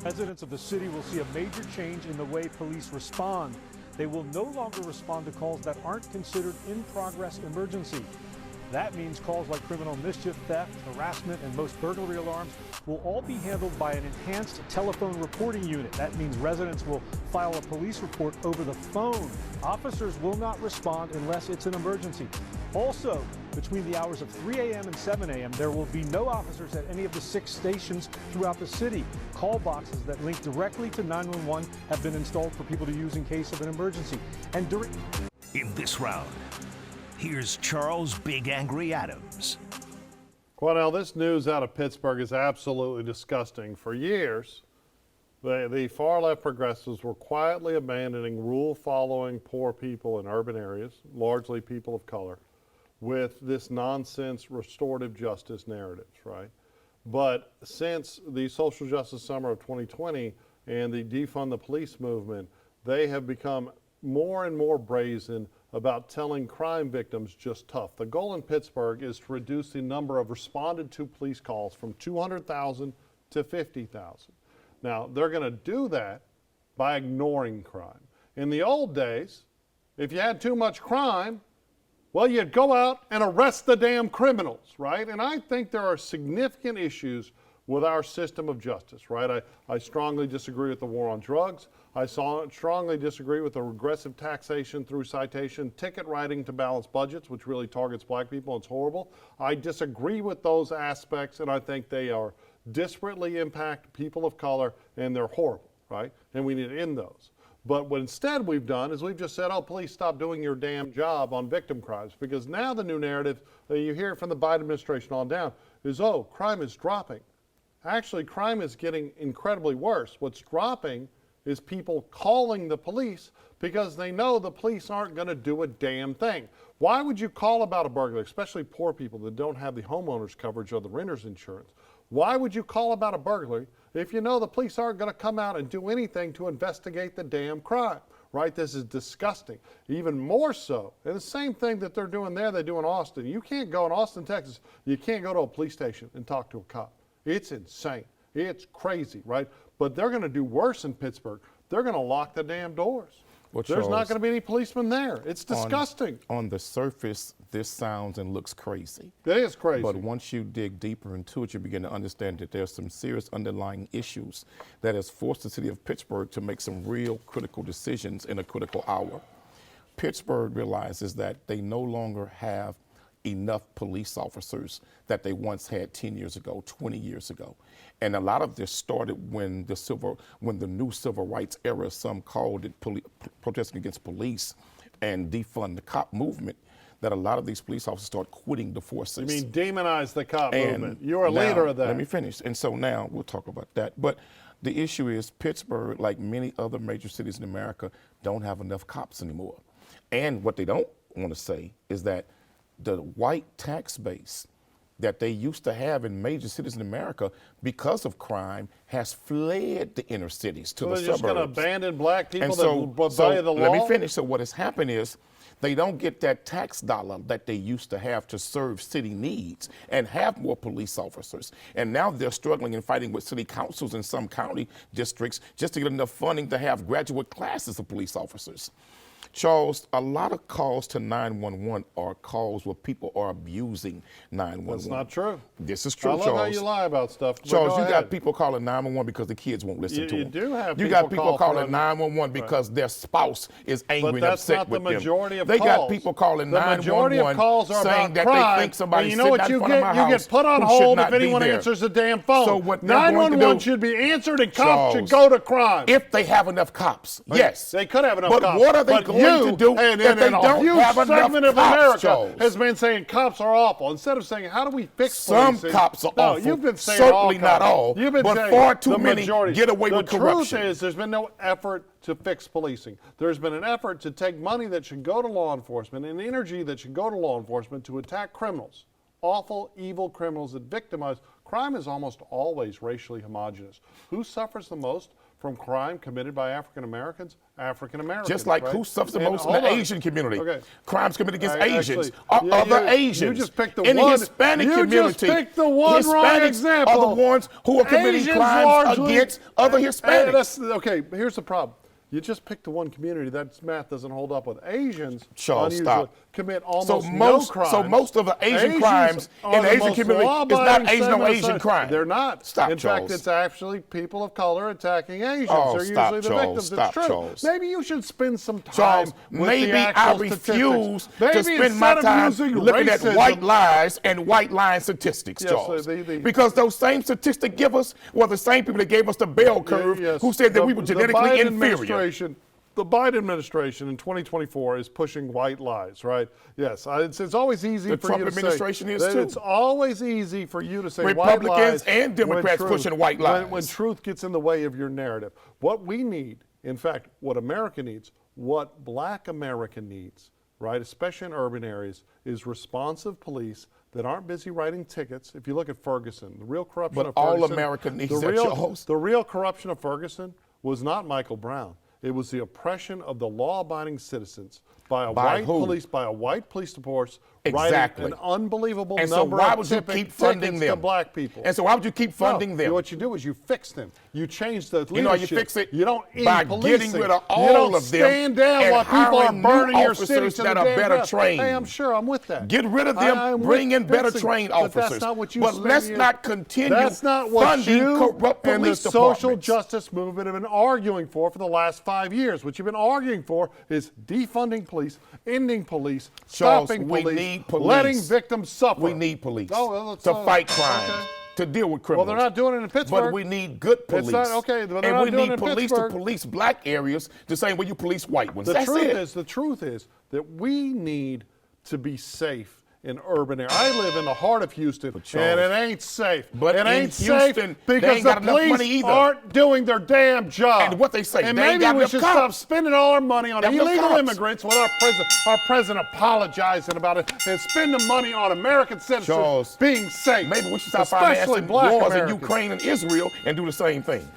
Residents of the city will see a major change in the way police respond. They will no longer respond to calls that aren't considered in-progress emergency. That means calls like criminal mischief, theft, harassment, and most burglary alarms will all be handled by an enhanced telephone reporting unit. That means residents will file a police report over the phone. Officers will not respond unless it's an emergency. Also, between the hours of 3 a.m. and 7 a.m., there will be no officers at any of the 6 stations throughout the city. Call boxes that link directly to 911 have been installed for people to use in case of an emergency. And in this round, here's Charles Big Angry Adams. Well, now this news out of Pittsburgh is absolutely disgusting. For years, the far-left progressives were quietly abandoning rule-following poor people in urban areas, largely people of color, with this nonsense restorative justice narratives, right? But since the social justice summer of 2020 and the defund the police movement, they have become more and more brazen about telling crime victims just tough. The goal in Pittsburgh is to reduce the number of responded to police calls from 200,000 to 50,000. Now, they're going to do that by ignoring crime. In the old days, if you had too much crime, well, you'd go out and arrest the damn criminals, right? And I think there are significant issues with our system of justice, right? I strongly disagree with the war on drugs. I strongly disagree with the regressive taxation through citation, ticket writing to balance budgets, which really targets black people. It's horrible. I disagree with those aspects, and I think they are disparately impact people of color, and they're horrible, right? And we need to end those. But what instead we've done is we've just said, oh, please stop doing your damn job on victim crimes. Because now the new narrative, you hear from the Biden administration on down, is, oh, crime is dropping. Actually, crime is getting incredibly worse. What's dropping is people calling the police because they know the police aren't going to do a damn thing. Why would you call about a burglary, especially poor people that don't have the homeowner's coverage or the renter's insurance? Why would you call about a burglary if you know the police aren't going to come out and do anything to investigate the damn crime, right? This is disgusting. Even more so, and the same thing that they're doing there, they do in Austin. You can't go in Austin, Texas, you can't go to a police station and talk to a cop. It's insane. It's crazy, right? But they're going to do worse in Pittsburgh. They're going to lock the damn doors. Well, There's Charles, not going to be any policemen there. It's disgusting. On the surface, this sounds and looks crazy. It is crazy. But once you dig deeper into it, you begin to understand that there's some serious underlying issues that has forced the city of Pittsburgh to make some real critical decisions in a critical hour. Pittsburgh realizes that they no longer have enough police officers that they once had 10 years ago, 20 years ago. And a lot of this started when the new civil rights era, some called it protesting against police and defund the cop movement, that a lot of these police officers start quitting the forces. You mean demonize the cop movement. You're a leader of that. Let me finish. And so now we'll talk about that. But the issue is Pittsburgh, like many other major cities in America, don't have enough cops anymore. And what they don't want to say is that the white tax base that they used to have in major cities in America because of crime has fled the inner cities to the suburbs. So they're just going to abandon black people that obey the law? Let me finish. So what has happened is they don't get that tax dollar that they used to have to serve city needs and have more police officers. And now they're struggling and fighting with city councils in some county districts just to get enough funding to have graduate classes of police officers. Charles, a lot of calls to 911 are calls where people are abusing 911. That's not true. This is true, I love Charles. how you lie about stuff. Charles, you got people calling 911 because the kids won't listen to them. You do have You got people calling 911 because their spouse is angry and upset with them. But that's not the majority of calls. They got people calling 911 saying that they think somebody's sitting out in front of my house. You get put on hold if anyone answers the damn phone. So what 911 should be answered and cops should go to crime. If they have enough cops, yes. They could have enough cops. But what are they going to do? And they don't have enough segment of cops, America Charles. has been saying cops are awful. Instead of saying, how do we fix policing? Some cops are awful. You've been saying certainly all not all, You've been but saying far too the many majority. get away with corruption. The truth is there's been no effort to fix policing. There's been an effort to take money that should go to law enforcement and energy that should go to law enforcement to attack criminals. Awful, evil criminals that victimize. Crime is almost always racially homogenous. Who suffers the most from crime committed by African Americans. Just like right? who suffers the And most in the hold on. Asian community? Okay. Crimes committed against Actually, Asians are other Asians. You just picked the in one. the Hispanic community. You just picked the one wrong Hispanics example. are the ones who are committing Asians crimes largely, against other Hispanics. Okay, here's the problem. You just picked the one community. That math doesn't hold up with Asians. Charles, unusually stop. Commit almost no crimes. So most of the Asian crimes in the Asian community is not Asian on Asian crime. They're not. Stop, in Charles. fact, it's actually people of color attacking Asians. Oh, They're stop, usually the Charles. victims. Stop, it's true. Charles. Maybe you should spend some time Charles, with maybe the I actual refuse statistics. to Maybe spend my instead of time using looking at racism- white lies and white lying statistics, Yes, Charles. because those same statistic givers were the same people that gave us the bell curve Yes. who said that we were The genetically Biden inferior. administration- The Biden administration in 2024 is pushing white lies, right? Yes, it's always easy The for Trump you to say. administration is that too. It's always easy for you to say Republicans white lies and Democrats when pushing white lies. When truth gets in the way of your narrative. What we need, in fact, what America needs, what Black America needs, right, especially in urban areas, is responsive police that aren't busy writing tickets. If you look at Ferguson, the real corruption But of Ferguson. all America needs that, Charles. The real corruption of Ferguson was not Michael Brown. It was the oppression of the law-abiding citizens by a white police force Exactly. writing an unbelievable And so number why of would you keep funding tickets them? to black people. And so why would you keep funding them? What you do is you fix them. You change the leadership. You know how you fix it? You don't end by policing. getting rid of You all don't of them stand down and while people are hiring burning new your city officers to that the are damn better ground. trained. Hey, I'm sure I'm with that. Get rid of them, I'm bring in with better fixing, trained but officers. That's not what you But spend let's your- not continue That's not what funding you corrupt and the police social departments. justice movement have been arguing for the last 5 years. What you've been arguing for is defunding police, ending police, Charles, stopping we police, need police. letting victims suffer. We need police Oh, well, to fight crime, okay. to deal with Well, criminals. they're not doing it in Pittsburgh. But we need good police. It's not- okay, but they're and not we doing need it in police to Pittsburgh. police black areas the same way you police white ones. The That's truth it. the truth is that we need to be safe in urban areas. I live in the heart of Houston, and it ain't safe. But it in ain't Houston, safe they because ain't got the enough money police either. aren't doing their damn job. And what they say, and they ain't maybe got we enough should cops. stop spending all our money on Got enough illegal cops. immigrants with our president apologizing about it, and spend the money on American citizens Charles, being safe. Maybe we should stop especially financing black wars Americans. in Ukraine and Israel and do the same thing.